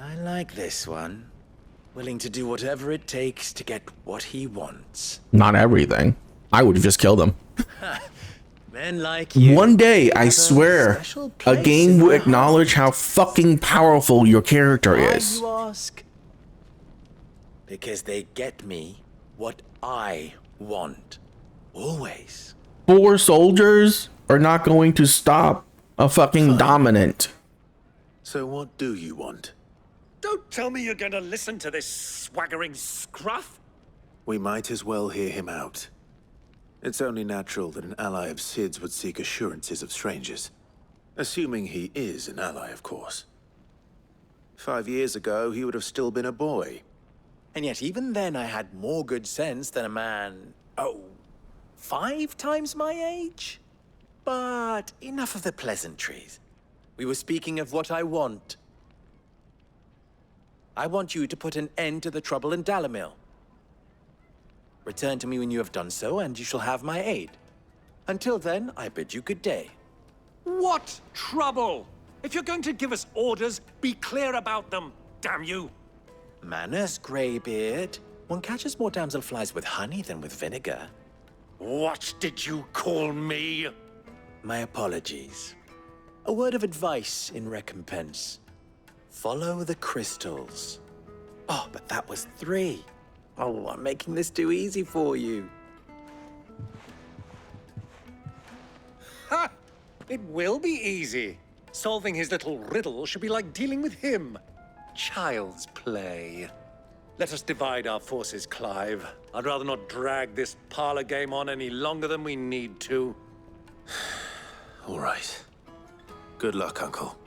I like this one. Willing to do whatever it takes to get what he wants. Not everything. I would just kill them. Men like you. One day, I swear, a game will acknowledge how fucking powerful your character is. Why, you ask? Because they get me what I want. Always. 4 soldiers are not going to stop a fucking dominant. So what do you want? Don't tell me you're going to listen to this swaggering scruff. We might as well hear him out. It's only natural that an ally of Sid's would seek assurances of strangers. Assuming he is an ally, of course. 5 years ago, he would have still been a boy. And yet even then I had more good sense than a man, 5 times my age? But enough of the pleasantries. We were speaking of what I want. I want you to put an end to the trouble in Dalamil. Return to me when you have done so, and you shall have my aid. Until then, I bid you good day. What trouble? If you're going to give us orders, be clear about them, damn you. Manners, Greybeard. One catches more damselflies with honey than with vinegar. What did you call me? My apologies. A word of advice in recompense. Follow the crystals. Oh, but that was 3. Oh, I'm making this too easy for you. Ha! It will be easy. Solving his little riddle should be like dealing with him. Child's play. Let us divide our forces, Clive. I'd rather not drag this parlor game on any longer than we need to. All right. Good luck, Uncle.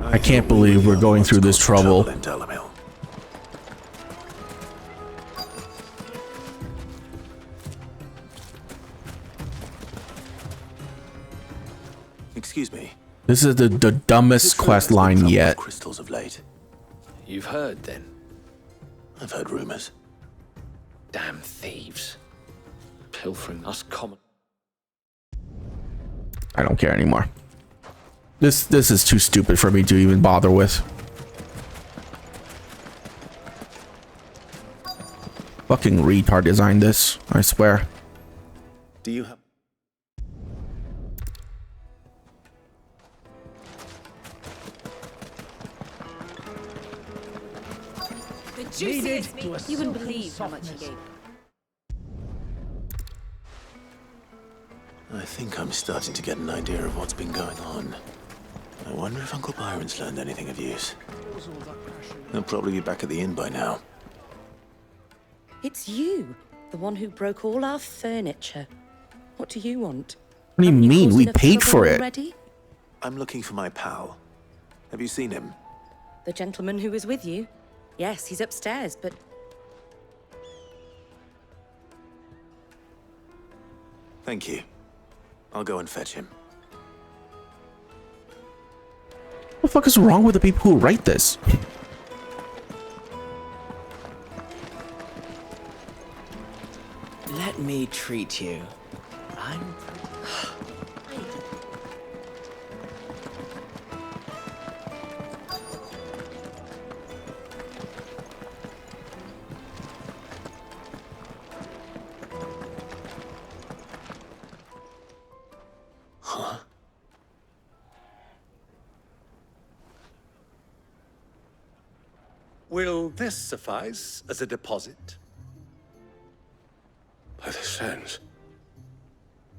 I can't believe we're going through this trouble. In Dalamil. Excuse me. This is the dumbest quest line yet. Crystals of late. You've heard, then? I've heard rumors. Damn thieves. Pilfering us common. I don't care anymore. This is too stupid for me to even bother with. Fucking retard designed this, I swear. Do you have... The juiciest meat. You wouldn't believe how much he gave. I think I'm starting to get an idea of what's been going on. I wonder if Uncle Byron's learned anything of use. He'll probably be back at the inn by now. It's you, the one who broke all our furniture. What do you want? What do you mean? We paid for it. Already? I'm looking for my pal. Have you seen him? The gentleman who was with you? Yes, he's upstairs, but... Thank you. I'll go and fetch him. What the fuck is wrong with the people who write this? Let me treat you. I'm... Huh? Will this suffice as a deposit? By the sands.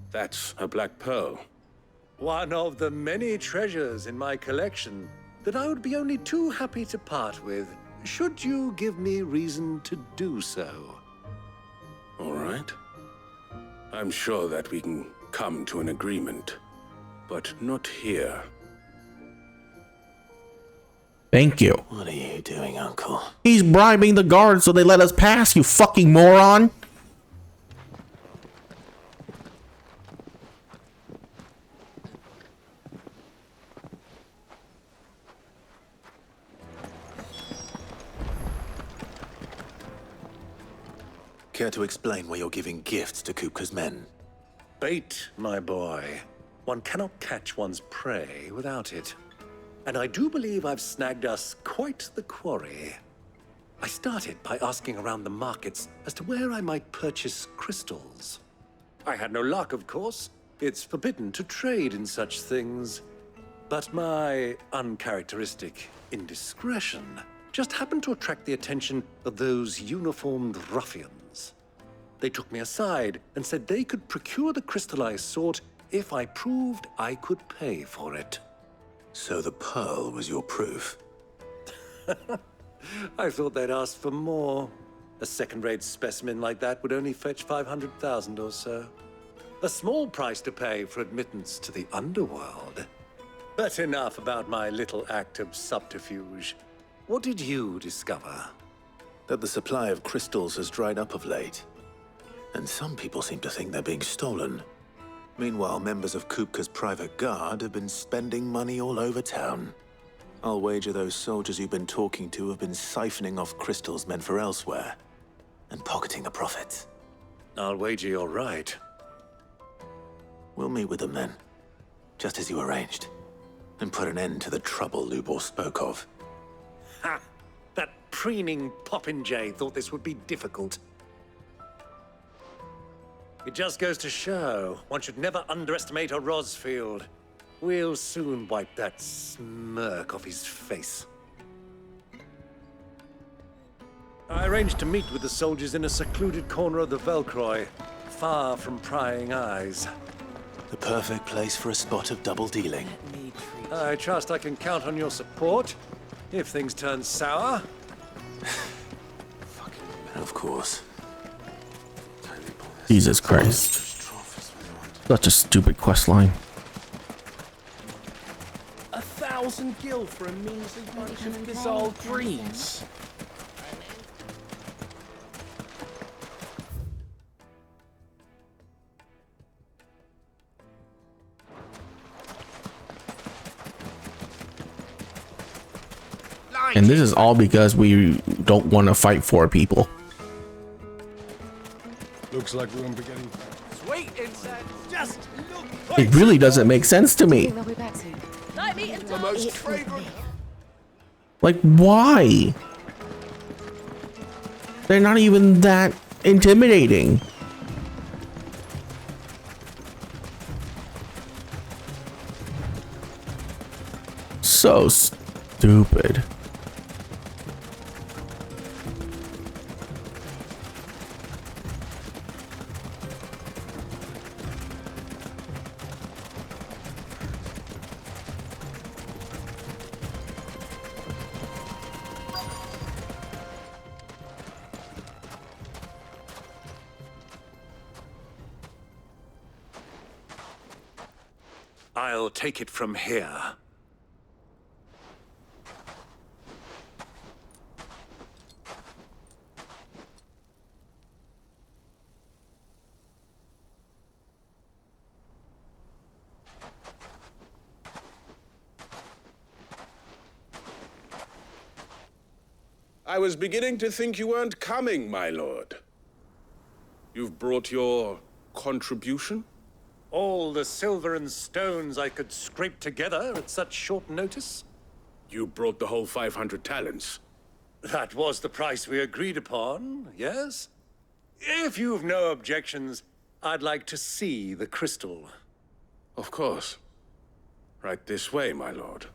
That's a black pearl. One of the many treasures in my collection that I would be only too happy to part with, should you give me reason to do so. All right. I'm sure that we can come to an agreement, but not here. Thank you. What are you doing, Uncle? He's bribing the guards so they let us pass, you fucking moron. Care to explain why you're giving gifts to Kupka's men? bait, my boy. One cannot catch one's prey without it. And I do believe I've snagged us quite the quarry. I started by asking around the markets as to where I might purchase crystals. I had no luck, of course. It's forbidden to trade in such things. But my uncharacteristic indiscretion just happened to attract the attention of those uniformed ruffians. They took me aside and said they could procure the crystal I sought if I proved I could pay for it. So the pearl was your proof? I thought they'd asked for more. A second-rate specimen like that would only fetch 500,000 or so. A small price to pay for admittance to the underworld. But enough about my little act of subterfuge. What did you discover? That the supply of crystals has dried up of late. And some people seem to think they're being stolen. Meanwhile, members of Kupka's private guard have been spending money all over town. I'll wager those soldiers you've been talking to have been siphoning off crystals meant for elsewhere, and pocketing the profits. I'll wager you're right. We'll meet with them then, just as you arranged, and put an end to the trouble Lubor spoke of. Ha! That preening popinjay thought this would be difficult. It just goes to show, one should never underestimate a Rosfield. We'll soon wipe that smirk off his face. I arranged to meet with the soldiers in a secluded corner of the Velcroy, far from prying eyes. The perfect place for a spot of double dealing. I trust I can count on your support, if things turn sour. Of course. Jesus Christ. Such a stupid quest line. 1,000 gil for a measly bunch of Gazal greens. And this is all because we don't want to fight for people. Looks like we won't be getting Sweet inside. Just look. It really doesn't make sense to me. They'll be back soon. Night meet and The most fragrant. Like, why? They're not even that intimidating. So stupid. I'll take it from here. I was beginning to think you weren't coming, my lord. You've brought your contribution? All the silver and stones I could scrape together at such short notice? You brought the whole 500 talents. That was the price we agreed upon, yes? If you've no objections, I'd like to see the crystal. Of course. Right this way, my lord.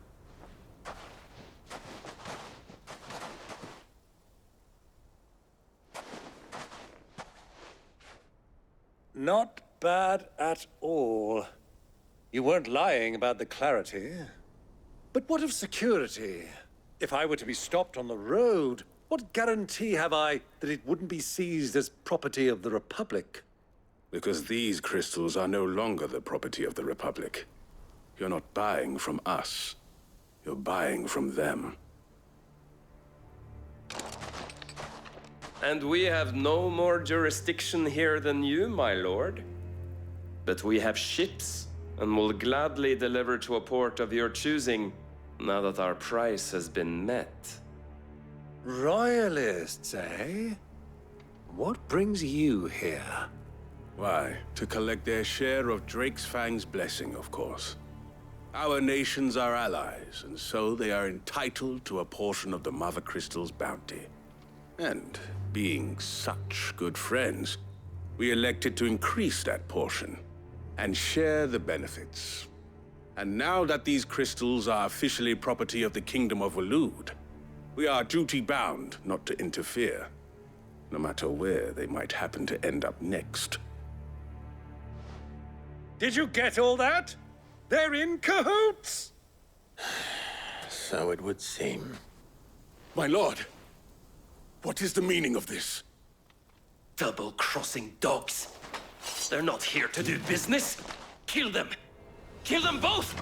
Not bad at all. You weren't lying about the clarity. But what of security? If I were to be stopped on the road, what guarantee have I that it wouldn't be seized as property of the Republic? Because these crystals are no longer the property of the Republic. You're not buying from us. You're buying from them. And we have no more jurisdiction here than you, my lord. But we have ships, and will gladly deliver to a port of your choosing, now that our price has been met. Royalists, eh? What brings you here? Why, to collect their share of Drake's Fang's blessing, of course. Our nations are allies, and so they are entitled to a portion of the Mother Crystal's bounty. And being such good friends, we elected to increase that portion and share the benefits. And now that these crystals are officially property of the Kingdom of Waloed, we are duty-bound not to interfere, no matter where they might happen to end up next. Did you get all that? They're in cahoots! So it would seem. My lord, what is the meaning of this? Double-crossing dogs. They're not here to do business. Kill them! Kill them both!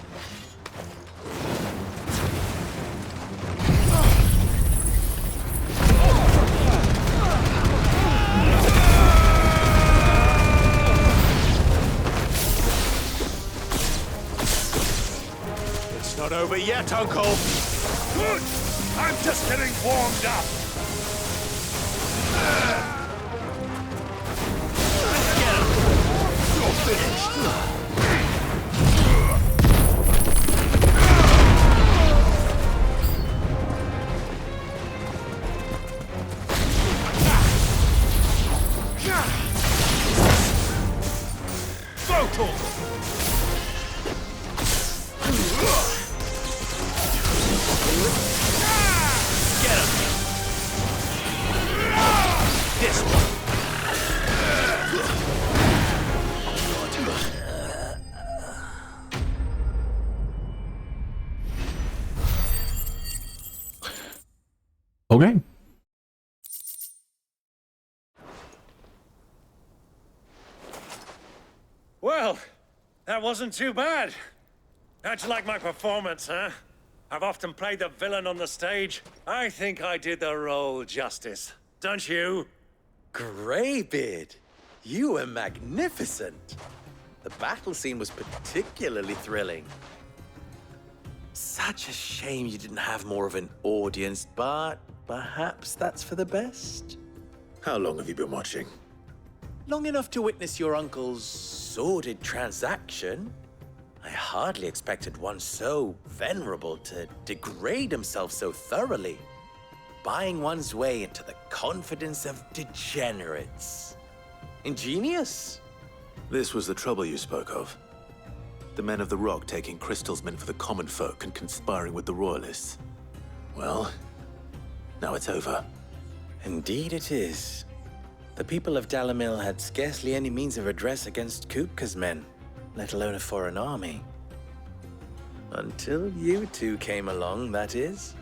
It's not over yet, Uncle! Good! I'm just getting warmed up! You're finished! Okay. Well, that wasn't too bad. How'd you like my performance, huh? I've often played the villain on the stage. I think I did the role justice. Don't you? Greybeard, you were magnificent. The battle scene was particularly thrilling. Such a shame you didn't have more of an audience, but perhaps that's for the best. How long have you been watching? Long enough to witness your uncle's sordid transaction. I hardly expected one so venerable to degrade himself so thoroughly, buying one's way into the confidence of degenerates. Ingenious. This was the trouble you spoke of. The men of the Rock taking crystals meant for the common folk and conspiring with the Royalists. Well, now it's over. Indeed it is. The people of Dalamil had scarcely any means of redress against Kupka's men, let alone a foreign army. Until you two came along, that is.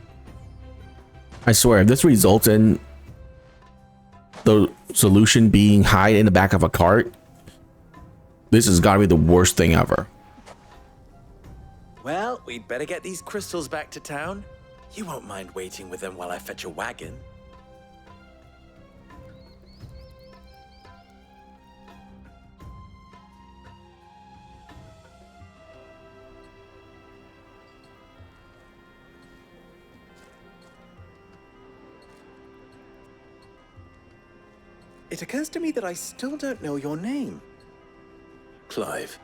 I swear, if this results in the solution being hide in the back of a cart, this has got to be the worst thing ever. Well, we'd better get these crystals back to town. You won't mind waiting with them while I fetch a wagon. It occurs to me that I still don't know your name. Clive.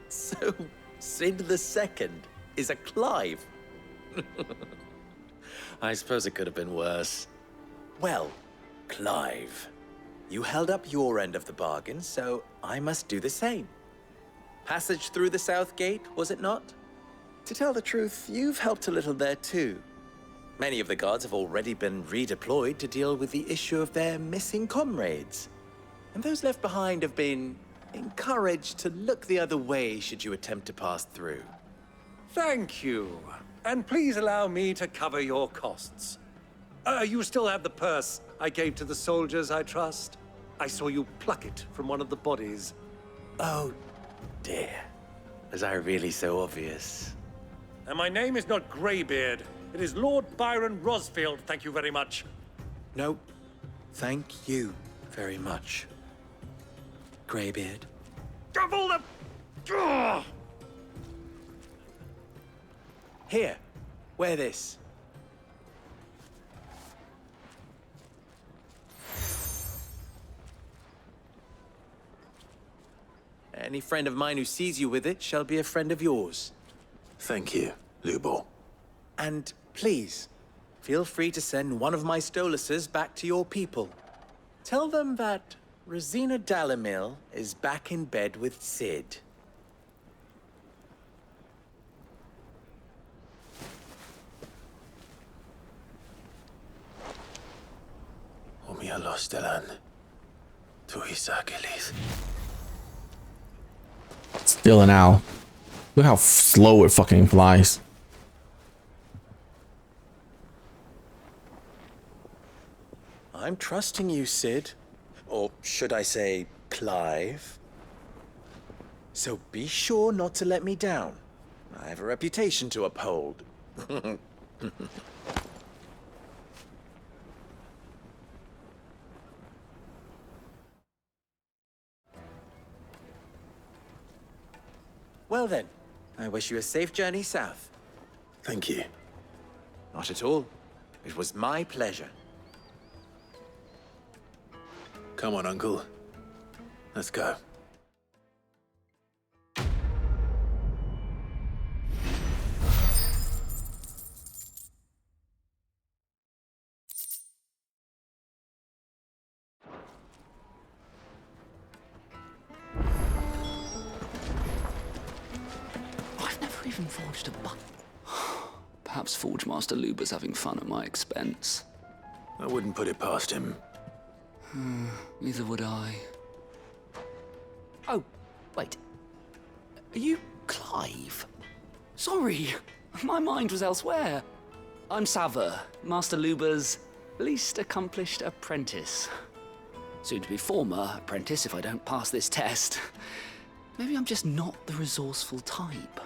So, Sid the Second is a Clive. I suppose it could have been worse. Well, Clive, you held up your end of the bargain, so I must do the same. Passage through the South Gate, was it not? To tell the truth, you've helped a little there too. Many of the guards have already been redeployed to deal with the issue of their missing comrades. And those left behind have been encouraged to look the other way should you attempt to pass through. Thank you. And please allow me to cover your costs. You still have the purse I gave to the soldiers, I trust? I saw you pluck it from one of the bodies. Oh, dear. Was I really so obvious? And my name is not Greybeard. It is Lord Byron Rosfield, thank you very much. No, thank you very much, Greybeard. Of all the... Ugh! Here, wear this. Any friend of mine who sees you with it shall be a friend of yours. Thank you, Lubor. And please, feel free to send one of my Stoluses back to your people. Tell them that Rosina Dalamil is back in bed with Sid. Umialos delan. Tuisakelis. Still an owl. Look how slow it fucking flies. I'm trusting you, Sid. Or should I say, Clive? So be sure not to let me down. I have a reputation to uphold. Well then, I wish you a safe journey south. Thank you. Not at all. It was my pleasure. Come on, Uncle. Let's go. I've never even forged a button. Perhaps Forge Master Luber's having fun at my expense. I wouldn't put it past him. Neither would I. Oh, wait. Are you Clive? Sorry, my mind was elsewhere. I'm Sava, Master Luber's least accomplished apprentice. Soon to be former apprentice if I don't pass this test. Maybe I'm just not the resourceful type.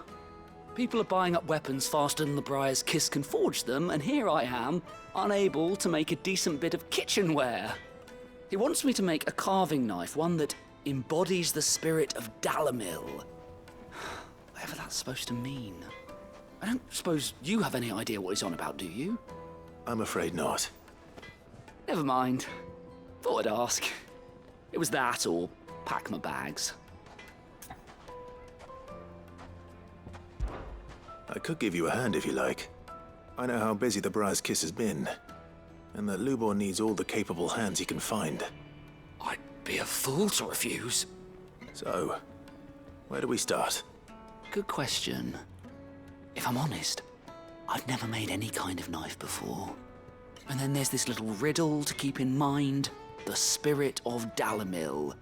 People are buying up weapons faster than the Briar's Kiss can forge them, and here I am, unable to make a decent bit of kitchenware. He wants me to make a carving knife, one that embodies the spirit of Dalamil. Whatever that's supposed to mean. I don't suppose you have any idea what he's on about, do you? I'm afraid not. Never mind. Thought I'd ask. It was that or pack my bags. I could give you a hand if you like. I know how busy the Briar's Kiss has been, and that Lubor needs all the capable hands he can find. I'd be a fool to refuse. So, where do we start? Good question. If I'm honest, I've never made any kind of knife before. And then there's this little riddle to keep in mind. The spirit of Dalamil.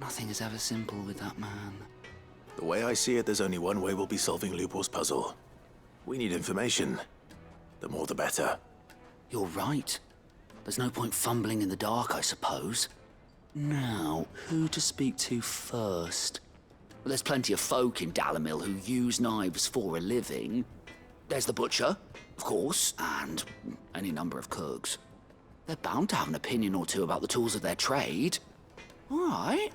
Nothing is ever simple with that man. The way I see it, there's only one way we'll be solving Lubor's puzzle. We need information. The more the better. You're right. There's no point fumbling in the dark, I suppose. Now, who to speak to first? Well, there's plenty of folk in Dalamil who use knives for a living. There's the butcher, of course, and any number of cooks. They're bound to have an opinion or two about the tools of their trade. All right.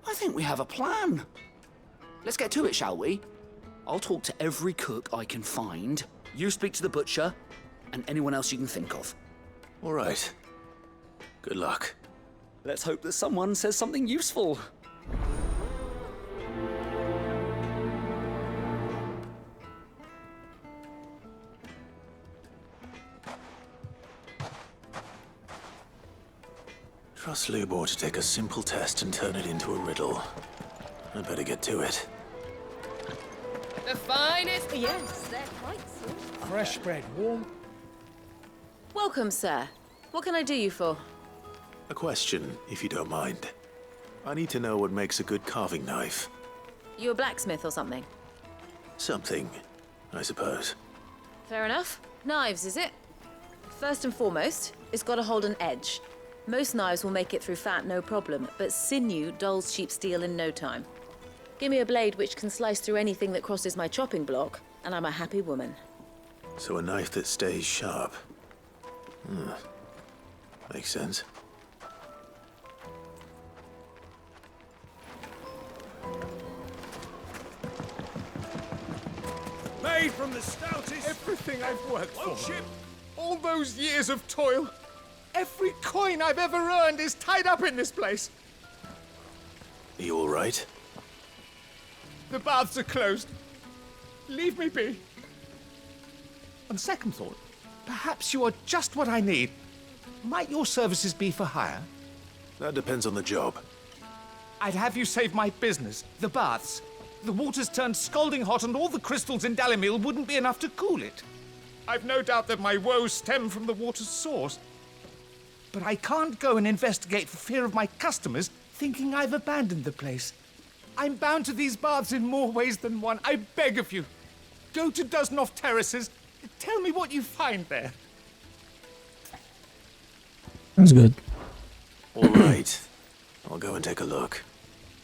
I think we have a plan. Let's get to it, shall we? I'll talk to every cook I can find. You speak to the butcher, and anyone else you can think of. All right. Good luck. Let's hope that someone says something useful. Trust Lubor to take a simple test and turn it into a riddle. I'd better get to it. The finest. Yes, they're quite so. Fresh bread, warm. Welcome, sir. What can I do you for? A question, if you don't mind. I need to know what makes a good carving knife. You a blacksmith or something? Something, I suppose. Fair enough. Knives, is it? First and foremost, it's got to hold an edge. Most knives will make it through fat, no problem, but sinew dulls cheap steel in no time. Give me a blade which can slice through anything that crosses my chopping block, and I'm a happy woman. So a knife that stays sharp. Makes sense. Made from the stoutest... Everything I've worked for. Ship. All those years of toil. Every coin I've ever earned is tied up in this place. Are you all right? The baths are closed. Leave me be. On second thought, perhaps you are just what I need. Might your services be for hire? That depends on the job. I'd have you save my business, the baths. The water's turned scalding hot and all the crystals in Dalimil wouldn't be enough to cool it. I've no doubt that my woes stem from the water's source. But I can't go and investigate for fear of my customers thinking I've abandoned the place. I'm bound to these baths in more ways than one. I beg of you. Go to Dusnoff Terraces. Tell me what you find there. That's good. All right. I'll go and take a look.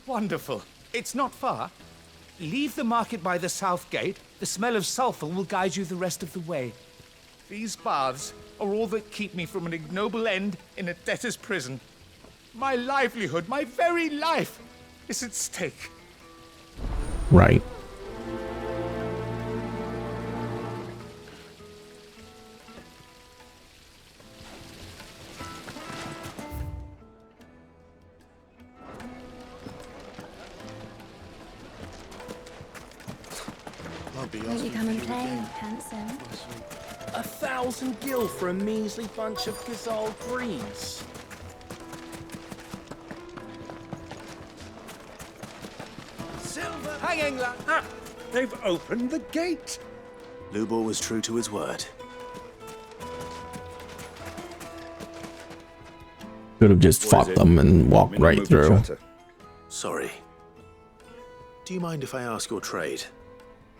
Wonderful. It's not far. Leave the market by the south gate. The smell of sulfur will guide you the rest of the way. These baths are all that keep me from an ignoble end in a debtor's prison. My livelihood, my very life, is at stake. Right. Won't you come and play, handsome? 1,000 gil for a measly bunch of Gazal greens. Silver hanging la... Ah, they've opened the gate. Lubor was true to his word. Could have just fought them and walked right through. Sorry. Do you mind if I ask your trade?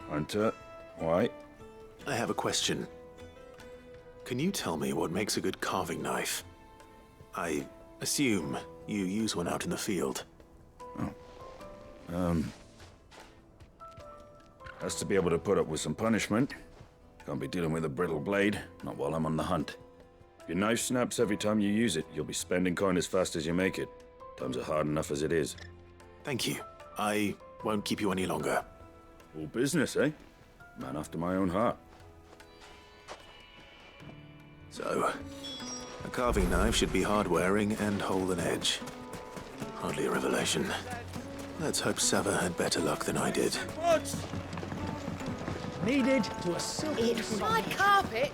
Hunter, why? I have a question. Can you tell me what makes a good carving knife? I assume you use one out in the field. Has to be able to put up with some punishment. Can't be dealing with a brittle blade, not while I'm on the hunt. If your knife snaps every time you use it, you'll be spending coin as fast as you make it. Times are hard enough as it is. Thank you. I won't keep you any longer. All business, eh? Man after my own heart. So, a carving knife should be hard-wearing and hold an edge. Hardly a revelation. Let's hope Sava had better luck than I did. What? Needed to a silky... It's my carpet!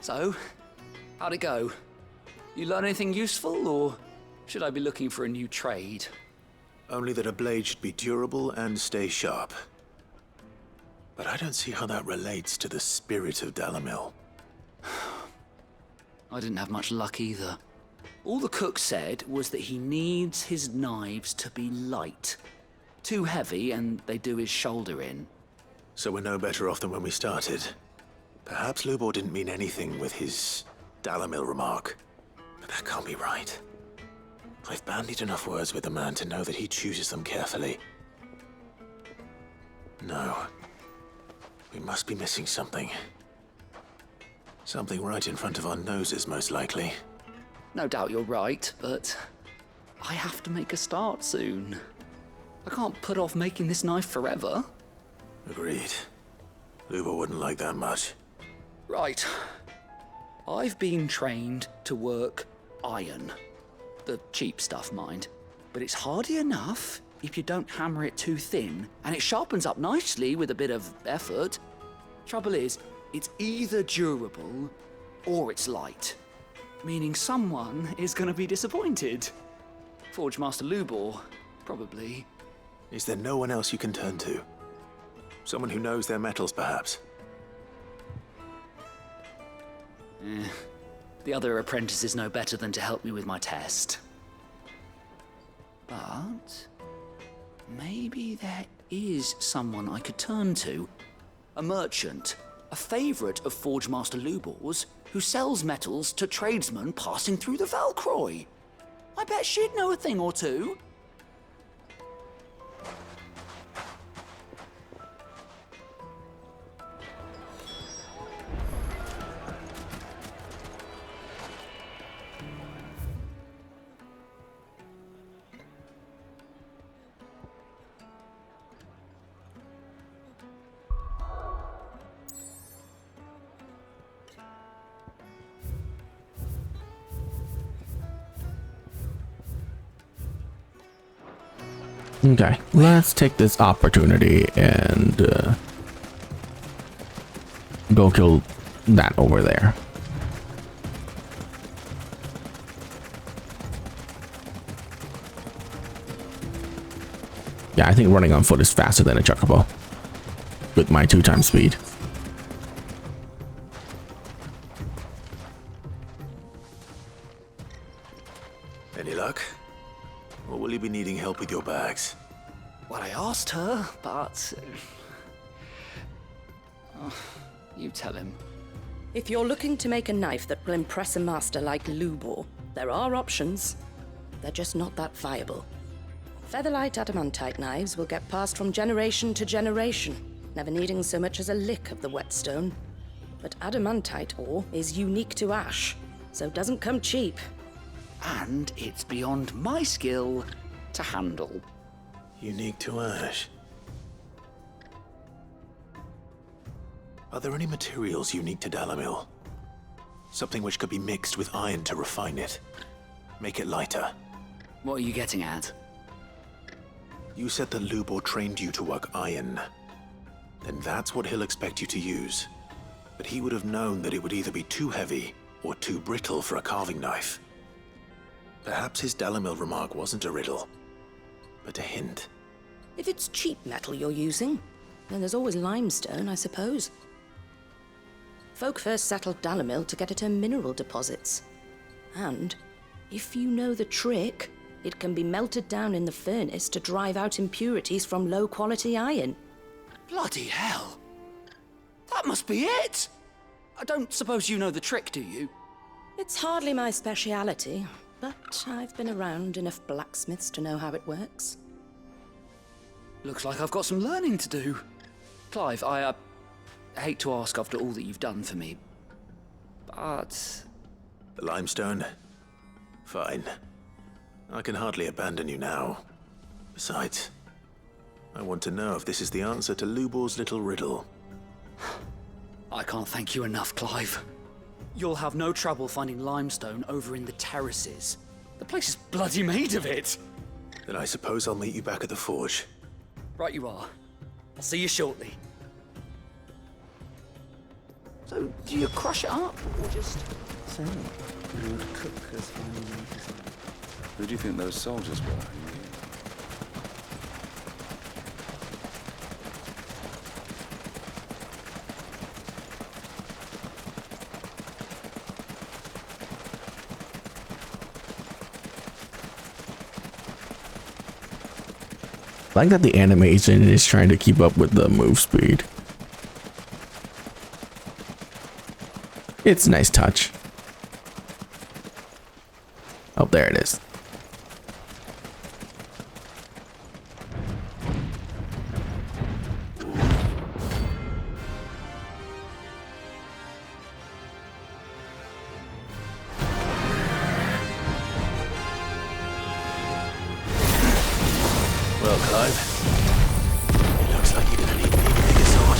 So, how'd it go? You learn anything useful, or should I be looking for a new trade? Only that a blade should be durable and stay sharp. But I don't see how that relates to the spirit of Dalimil. I didn't have much luck either. All the cook said was that he needs his knives to be light. Too heavy and they do his shoulder in. So we're no better off than when we started. Perhaps Lubor didn't mean anything with his Dalimil remark. But that can't be right. I've bandied enough words with the man to know that he chooses them carefully. No. We must be missing something. Something right in front of our noses, most likely. No doubt you're right, but I have to make a start soon. I can't put off making this knife forever. Agreed. Lubor wouldn't like that much. Right. I've been trained to work iron. The cheap stuff, mind. But it's hardy enough if you don't hammer it too thin, and it sharpens up nicely with a bit of effort. Trouble is, it's either durable or it's light. Meaning someone is gonna be disappointed. Forge Master Lubor, probably. Is there no one else you can turn to? Someone who knows their metals, perhaps? The other apprentices know better than to help me with my test. But maybe there is someone I could turn to. A merchant, a favorite of Forge Master Lubor's, who sells metals to tradesmen passing through the Valcroy. I bet she'd know a thing or two. Okay, let's take this opportunity and go kill that over there. Yeah, I think running on foot is faster than a Chocobo with my 2x speed. Any luck? Or will you be needing help with your bags? Well, I asked her, but... you tell him. If you're looking to make a knife that will impress a master like Lubor, there are options. They're just not that viable. Featherlight adamantite knives will get passed from generation to generation, never needing so much as a lick of the whetstone. But adamantite ore is unique to ash, so it doesn't come cheap. And it's beyond my skill to handle. Unique to ash. Are there any materials unique to Dalimil? Something which could be mixed with iron to refine it. Make it lighter. What are you getting at? You said that Lubor trained you to work iron. Then that's what he'll expect you to use. But he would have known that it would either be too heavy or too brittle for a carving knife. Perhaps his Dalimil remark wasn't a riddle, but a hint. If it's cheap metal you're using, then there's always limestone, I suppose. Folk first settled Dalimil to get at her mineral deposits. And, if you know the trick, it can be melted down in the furnace to drive out impurities from low-quality iron. Bloody hell! That must be it! I don't suppose you know the trick, do you? It's hardly my speciality, but I've been around enough blacksmiths to know how it works. Looks like I've got some learning to do. Clive, I hate to ask after all that you've done for me, but... The limestone? Fine. I can hardly abandon you now. Besides, I want to know if this is the answer to Lubor's little riddle. I can't thank you enough, Clive. You'll have no trouble finding limestone over in the terraces. The place is bloody made of it. Then I suppose I'll meet you back at the forge. Right you are. I'll see you shortly. So, do you crush it up, or just... So, you would cook as Who do you think those soldiers were? I like that the animation is trying to keep up with the move speed. It's a nice touch. Oh, there it is. Well, Clive, it looks like you're gonna need me to pick a sword.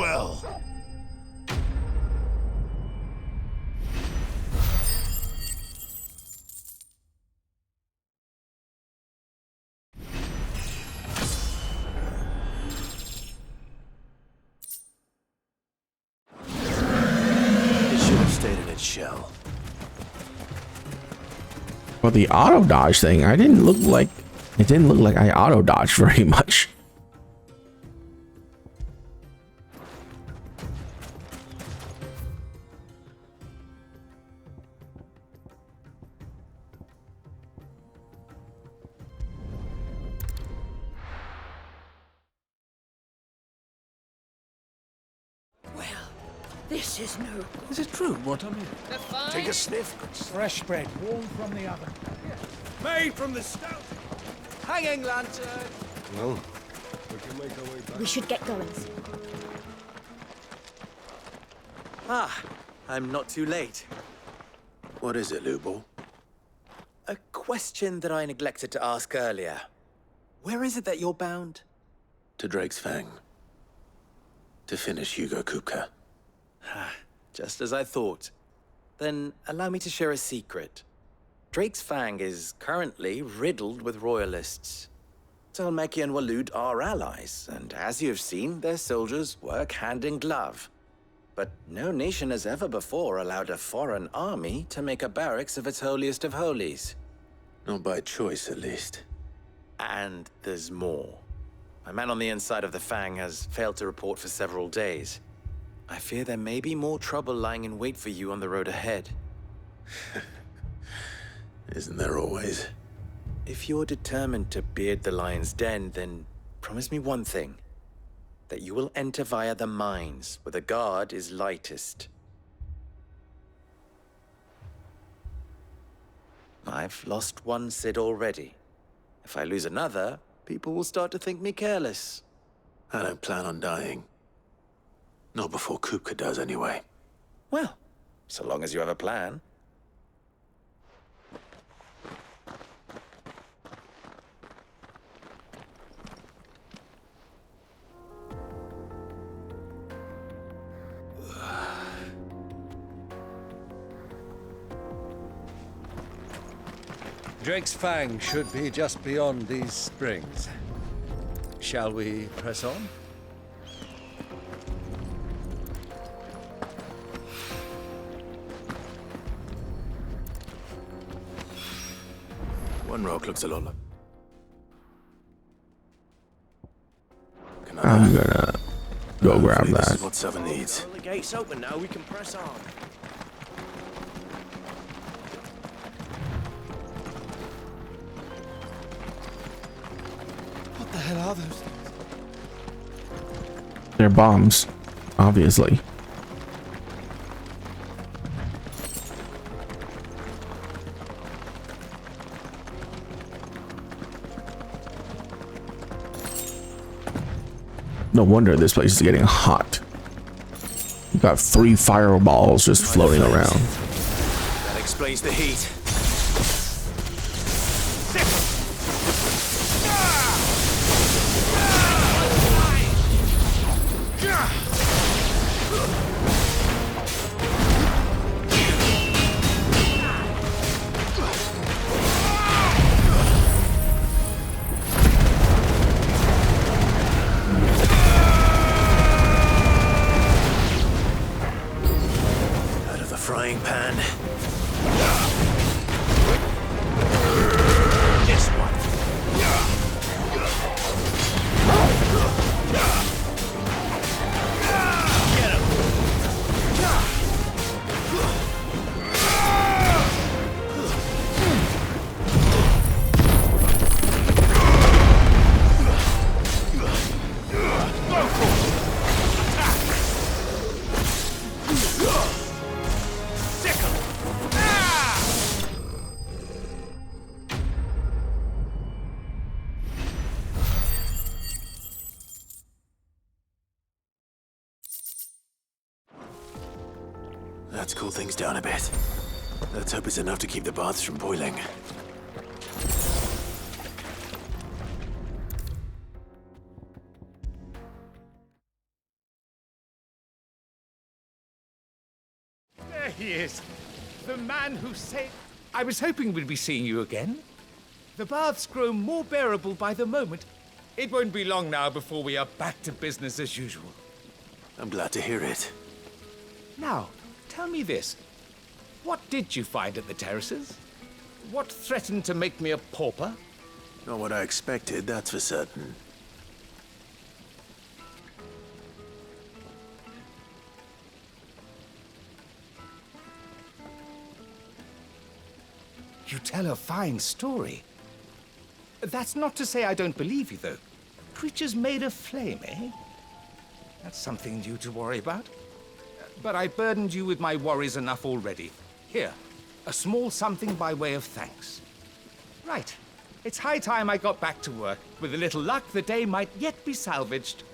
well. It should have stayed in its shell. Well, the auto dodge thing, it didn't look like I auto dodged very much. This is no. Is it true what I'm hearing? Take a sniff. Fresh bread, warm from the oven. Made from the stout. Hanging lantern! Well, we can make our way back. We should get going. Ah, I'm not too late. What is it, Lubo? A question that I neglected to ask earlier. Where is it that you're bound? To Drake's Fang. To finish Hugo Kupka. Just as I thought. Then allow me to share a secret. Drake's Fang is currently riddled with royalists. Talmeki and Waloed are allies, and as you have seen, their soldiers work hand in glove. But no nation has ever before allowed a foreign army to make a barracks of its holiest of holies. Not by choice, at least. And there's more. My man on the inside of the Fang has failed to report for several days. I fear there may be more trouble lying in wait for you on the road ahead. Isn't there always? If you're determined to beard the lion's den, then promise me one thing. That you will enter via the mines, where the guard is lightest. I've lost one Cid already. If I lose another, people will start to think me careless. I don't plan on dying. Not before Kupka does, anyway. Well, so long as you have a plan. Drake's Fang should be just beyond these springs. Shall we press on? One rock looks a lot like... I'm gonna go grab This that. is what Seven needs. The gate's open now, we can press on. What the hell are those things? They're bombs, obviously. No wonder this place is getting hot. You've got 3 fireballs just floating around. That explains the heat. Frying pan. This one. Get him. Let's cool things down a bit. Let's hope it's enough to keep the baths from boiling. he is. The man who saved... I was hoping we'd be seeing you again. The baths grow more bearable by the moment. It won't be long now before we are back to business as usual. I'm glad to hear it. Now, tell me this. What did you find at the terraces? What threatened to make me a pauper? Not what I expected, that's for certain. You tell a fine story. That's not to say I don't believe you, though. Creatures made of flame, eh? That's something new to worry about. But I burdened you with my worries enough already. Here, a small something by way of thanks. Right. It's high time I got back to work. With a little luck, the day might yet be salvaged.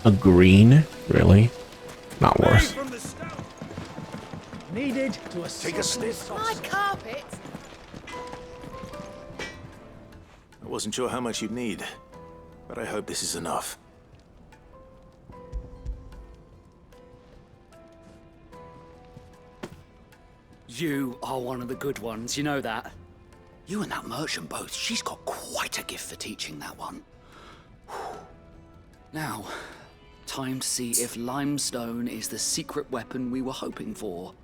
A green? Really? Not worth. Needed to take a sniff. My carpet! I wasn't sure how much you'd need, but I hope this is enough. You are one of the good ones, you know that. You and that merchant both, she's got quite a gift for teaching, that one. Now, time to see if limestone is the secret weapon we were hoping for.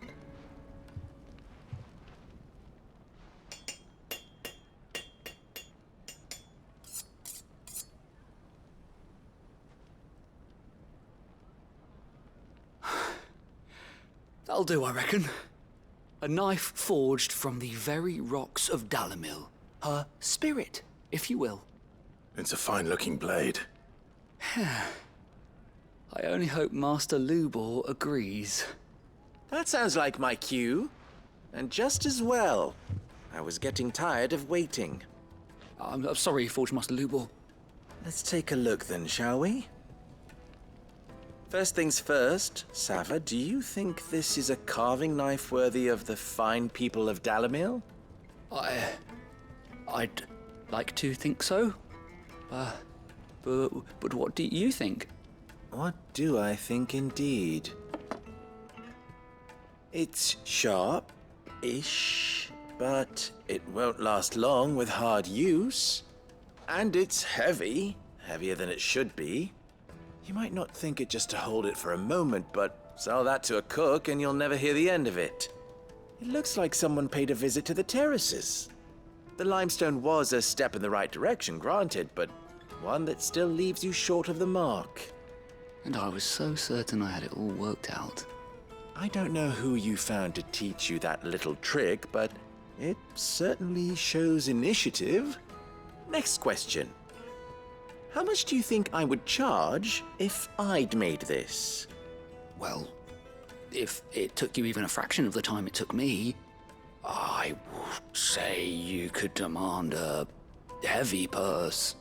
That'll do, I reckon. A knife forged from the very rocks of Dalimil. Her spirit, if you will. It's a fine-looking blade. I only hope Master Lubor agrees. That sounds like my cue. And just as well. I was getting tired of waiting. I'm sorry, Forge Master Lubor. Let's take a look then, shall we? First things first, Sava, do you think this is a carving knife worthy of the fine people of Dalimil? I'd like to think so. But what do you think? What do I think indeed? It's sharp-ish, but it won't last long with hard use. And it's heavy, heavier than it should be. You might not think it just to hold it for a moment, but sell that to a cook and you'll never hear the end of it. It looks like someone paid a visit to the terraces. The limestone was a step in the right direction, granted, but one that still leaves you short of the mark. And I was so certain I had it all worked out. I don't know who you found to teach you that little trick, but it certainly shows initiative. Next question. How much do you think I would charge if I'd made this? Well, if it took you even a fraction of the time it took me, I would say you could demand a heavy purse.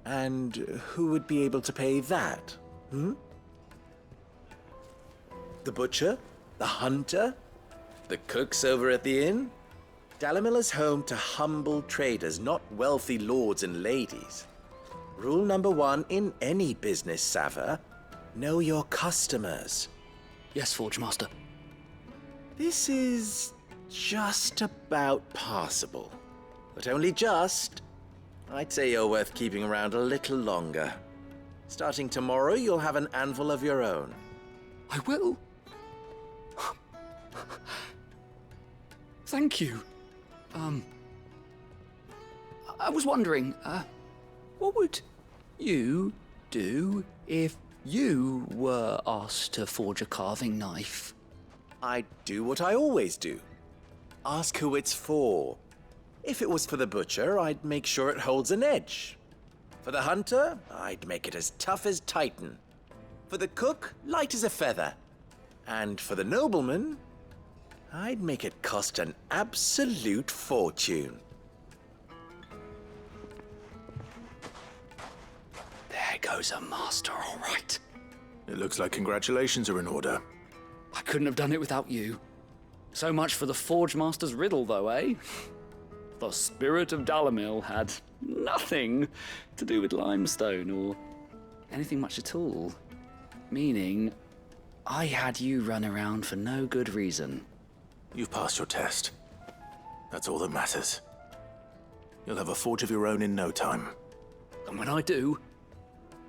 And who would be able to pay that? The butcher? The hunter? The cooks over at the inn? Dalimil is home to humble traders, not wealthy lords and ladies. Rule number 1 in any business, Sava, know your customers. Yes, Forge Master. This is just about passable. But only just. I'd say you're worth keeping around a little longer. Starting tomorrow, you'll have an anvil of your own. I will. Thank you. I was wondering, what would you do if you were asked to forge a carving knife? I'd do what I always do. Ask who it's for. If it was for the butcher, I'd make sure it holds an edge. For the hunter, I'd make it as tough as Titan. For the cook, light as a feather. And for the nobleman, I'd make it cost an absolute fortune. There goes a master, all right. It looks like congratulations are in order. I couldn't have done it without you. So much for the Forge Master's riddle, though, eh? The spirit of Dalimil had nothing to do with limestone or anything much at all. Meaning, I had you run around for no good reason. You've passed your test. That's all that matters. You'll have a forge of your own in no time. And when I do,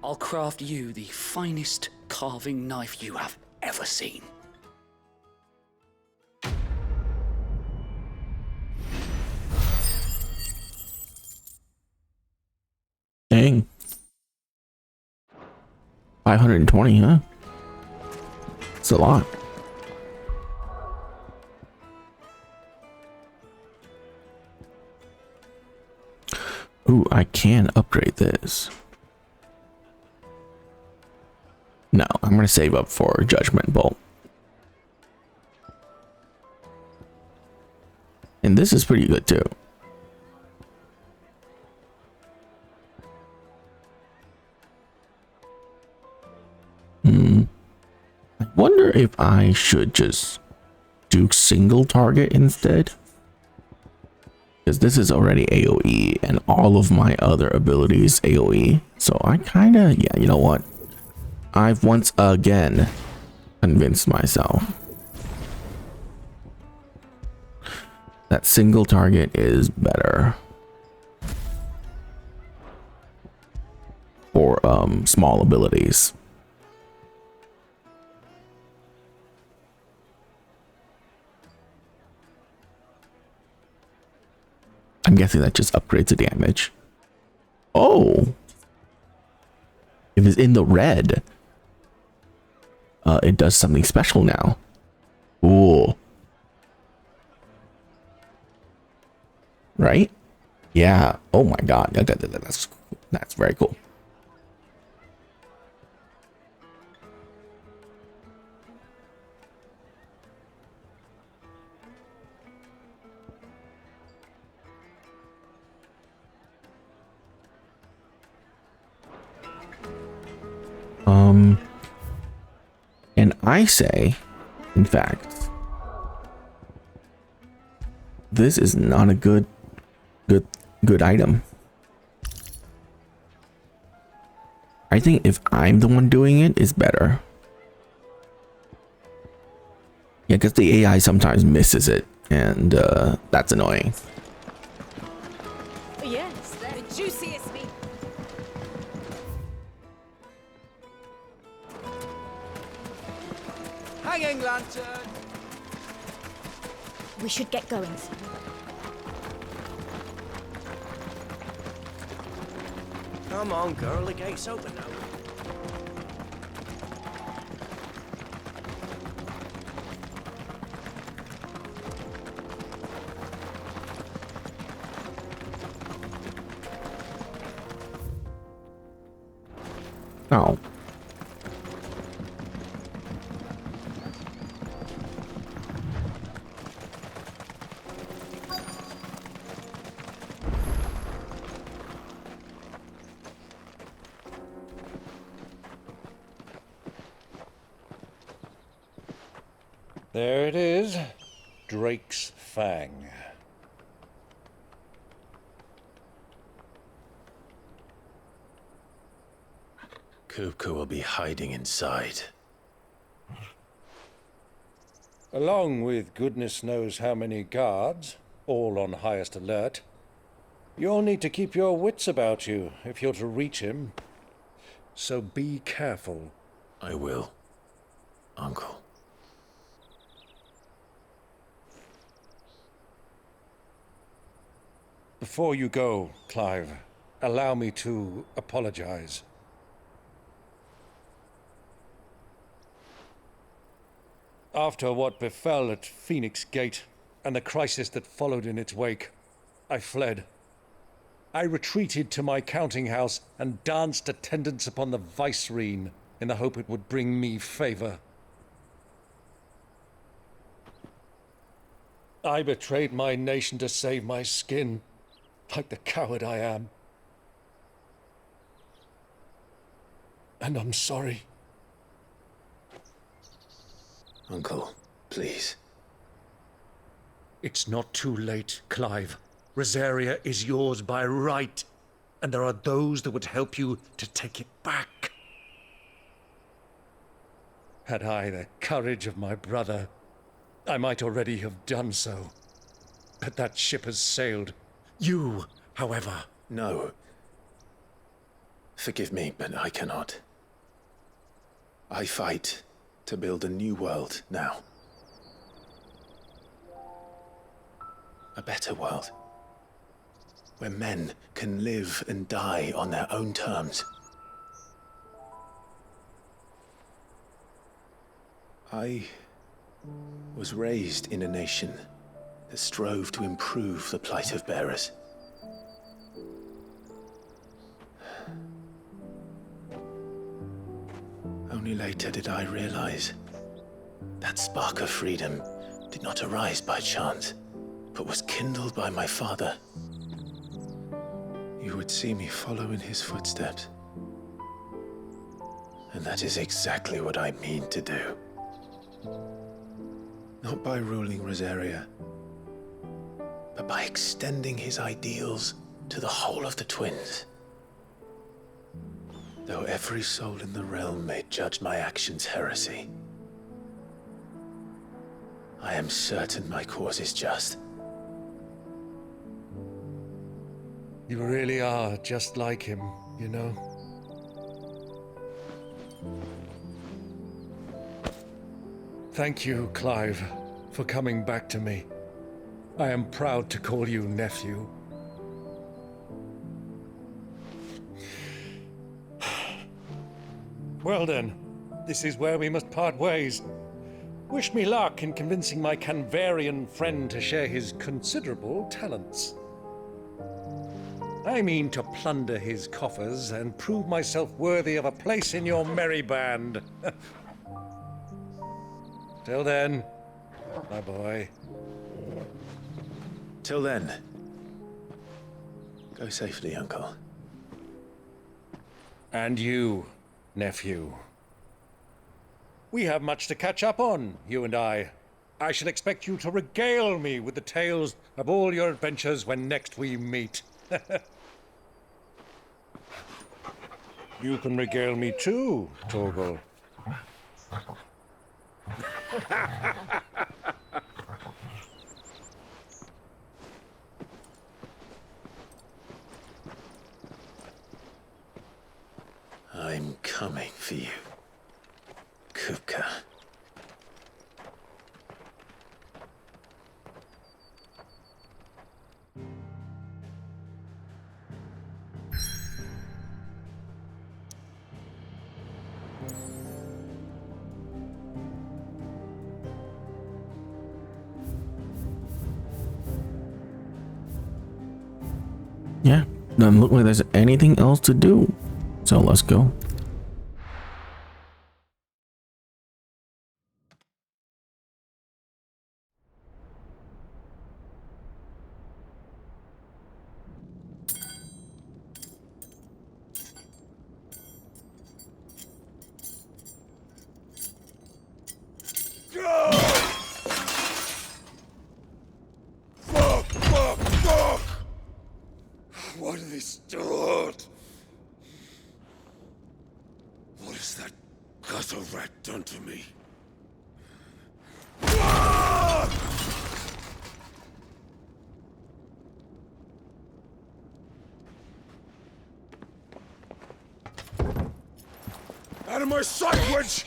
I'll craft you the finest carving knife you have ever seen. Dang. 520, huh? It's a lot. Ooh, I can upgrade this. No, I'm gonna save up for Judgment Bolt. And this is pretty good too. I wonder if I should just do single target instead. Because this is already AoE and all of my other abilities AoE. So I kinda, yeah, you know what? I've once again convinced myself that single target is better for small abilities. I'm guessing that just upgrades the damage. Oh, if it's in the red, it does something special now. Ooh. Right? Yeah. Oh my god. That's very cool. And I say, in fact, this is not a good item. I think if I'm the one doing it, it's better. Yeah, because the AI sometimes misses it, and that's annoying. Yes, the juiciest meat. Hanging lantern! We should get going soon. Come on, girl, the gate's open now. Oh. There it is. Drake's Fang. Kupka will be hiding inside. Along with goodness knows how many guards, all on highest alert. You'll need to keep your wits about you if you're to reach him. So be careful. I will, Uncle. Before you go, Clive, allow me to apologize. After what befell at Phoenix Gate and the crisis that followed in its wake, I fled. I retreated to my counting house and danced attendance upon the vicereine in the hope it would bring me favor. I betrayed my nation to save my skin, like the coward I am. And I'm sorry. Uncle, please. It's not too late, Clive. Rosaria is yours by right, and there are those that would help you to take it back. Had I the courage of my brother, I might already have done so. But that ship has sailed. You, however... No. Forgive me, but I cannot. I fight to build a new world now. A better world. Where men can live and die on their own terms. I was raised in a nation that strove to improve the plight of bearers. Only later did I realize that spark of freedom did not arise by chance, but was kindled by my father. You would see me follow in his footsteps. And that is exactly what I mean to do. Not by ruling Rosaria, but by extending his ideals to the whole of the twins. Though every soul in the realm may judge my actions heresy, I am certain my cause is just. You really are just like him, you know? Thank you, Clive, for coming back to me. I am proud to call you nephew. Well then, this is where we must part ways. Wish me luck in convincing my Canvarian friend to share his considerable talents. I mean to plunder his coffers and prove myself worthy of a place in your merry band. Till then, my boy. Till then, go safely, Uncle. And you, nephew. We have much to catch up on, you and I. I shall expect you to regale me with the tales of all your adventures when next we meet. You can regale me too, Torgal. I'm coming for you, Kupka. Yeah, doesn't look like there's anything else to do. So let's go. Fuck! What have they stored? What has that gutter rat done to me? Out of my sight, witch!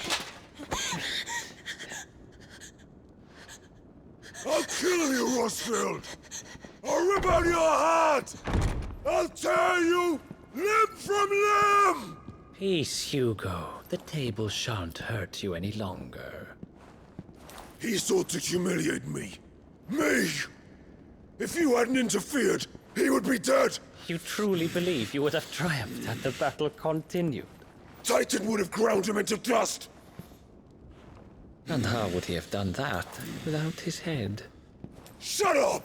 I'll kill you, Rosfield! I'll rip out your heart! I'll tear you limb from limb! Peace, Hugo. The table shan't hurt you any longer. He sought to humiliate me. Me! If you hadn't interfered, he would be dead! You truly believe you would have triumphed had the battle continued? Titan would have ground him into dust! And how would he have done that without his head? Shut up!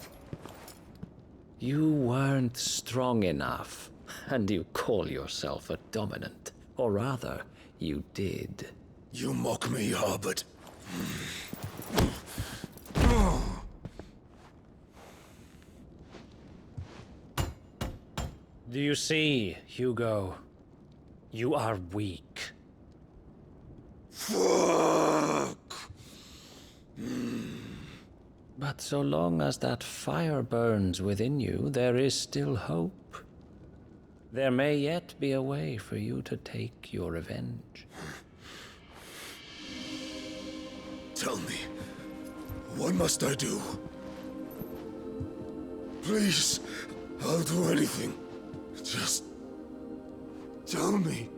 You weren't strong enough, and you call yourself a dominant. Or rather, you did. You mock me, Harbert. Do you see, Hugo? You are weak. Fuck! But so long as that fire burns within you, there is still hope. There may yet be a way for you to take your revenge. Tell me, what must I do? Please, I'll do anything. Just tell me.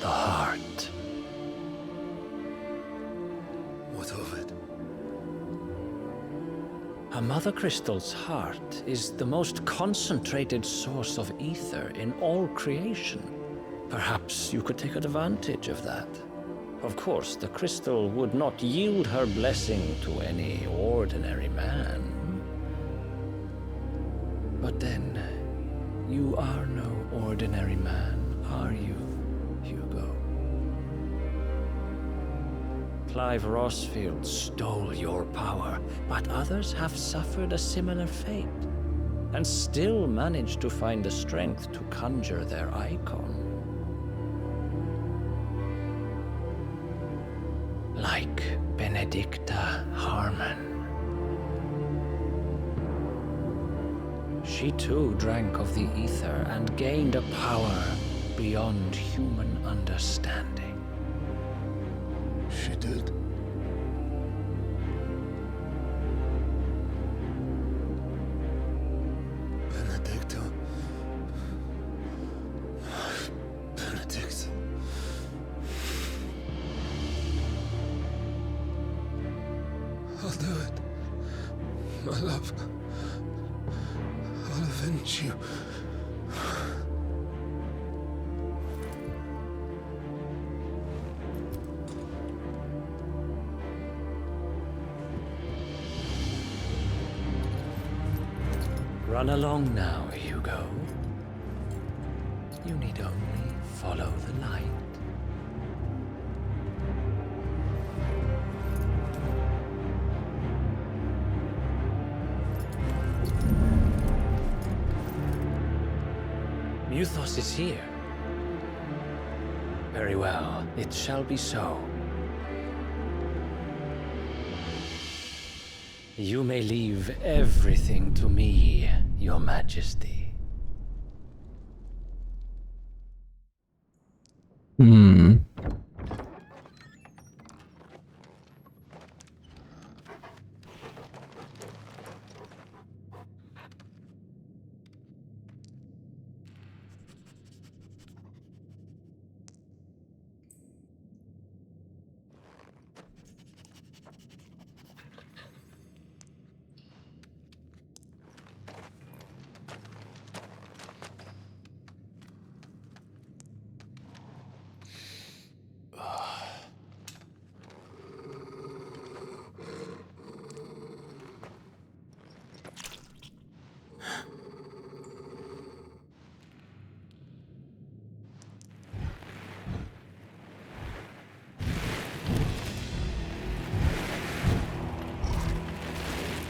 The heart. What of it? A mother crystal's heart is the most concentrated source of ether in all creation. Perhaps you could take advantage of that. Of course, the crystal would not yield her blessing to any ordinary man. But then, you are no ordinary man, are you, Hugo? Clive Rossfield stole your power, but others have suffered a similar fate, and still managed to find the strength to conjure their Eikon. Like Benedicta Harmon. She too drank of the ether and gained a power beyond human understanding. She did. Benedicta. Benedict. I'll do it. My love. I'll avenge you. Run along now, Hugo. You need only follow the light. Muthos is here. Very well, it shall be so. You may leave everything to me, Your Majesty.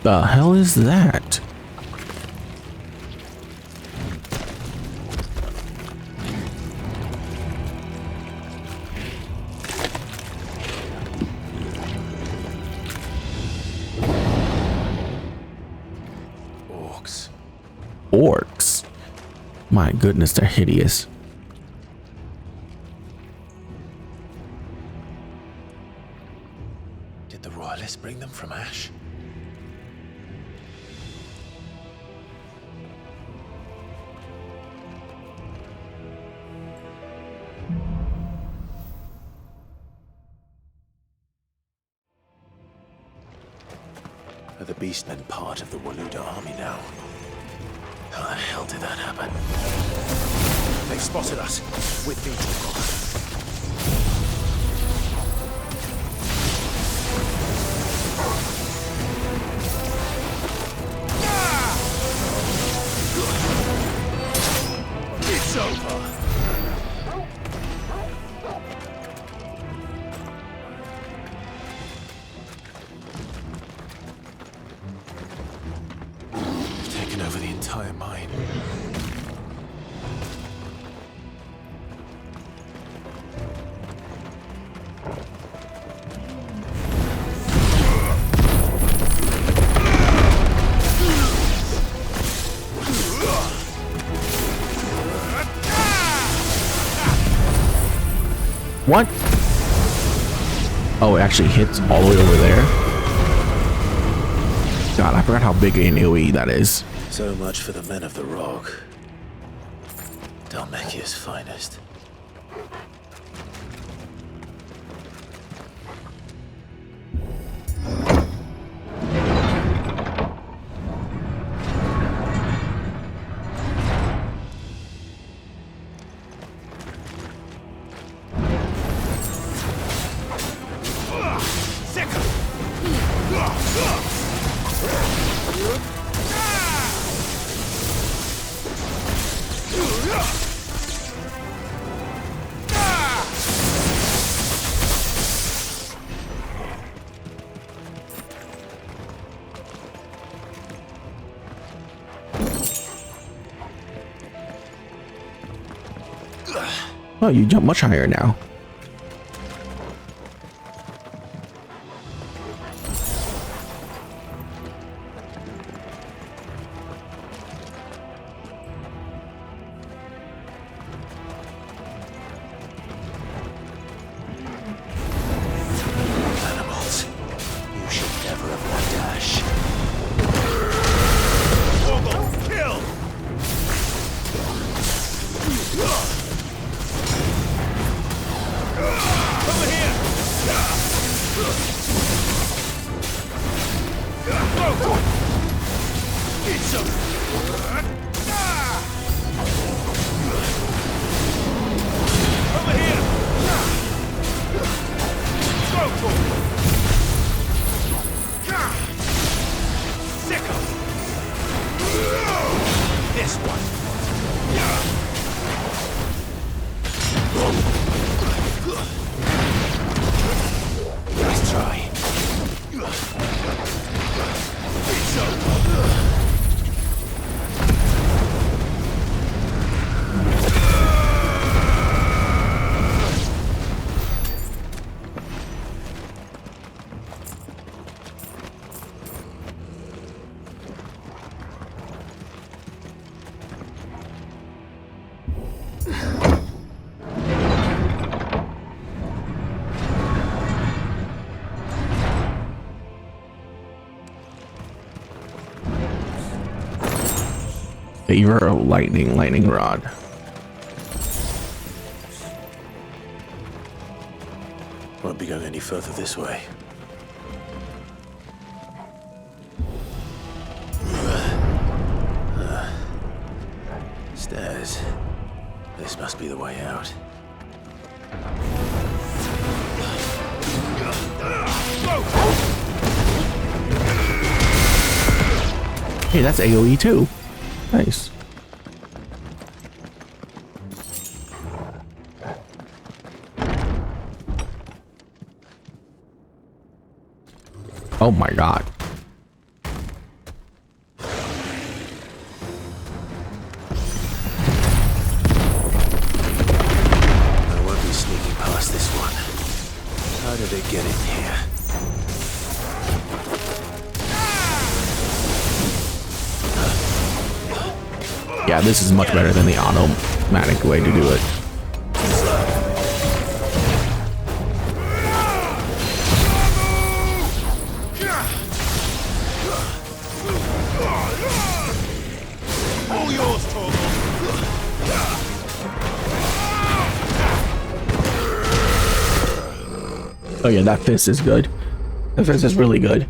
The hell is that? Orcs. Orcs? My goodness, they're hideous. Did the royalists bring them from Ash? Are the beastmen part of the Waluda army now? How the hell did that happen? They've spotted us. With me, It's entire mine. What? Oh, it actually hits all the way over there. God, I forgot how big an AoE that is. So much for the men of the rock. Dalmekia's finest. Oh, you jump much higher now. Animals, you should never have left Ash. Kill! Over here! Go! Eat some! Over here! Go! Sick of! This one! Nice try. Favor of lightning rod. Won't be going any further this way. Stairs. This must be the way out. Hey, that's AoE too. Nice. Oh my god. I won't be sneaking past this one. How did it get in here? Yeah, this is much better than the automatic way to do it. All yours, Oh yeah, that fist is good. That fist is really good.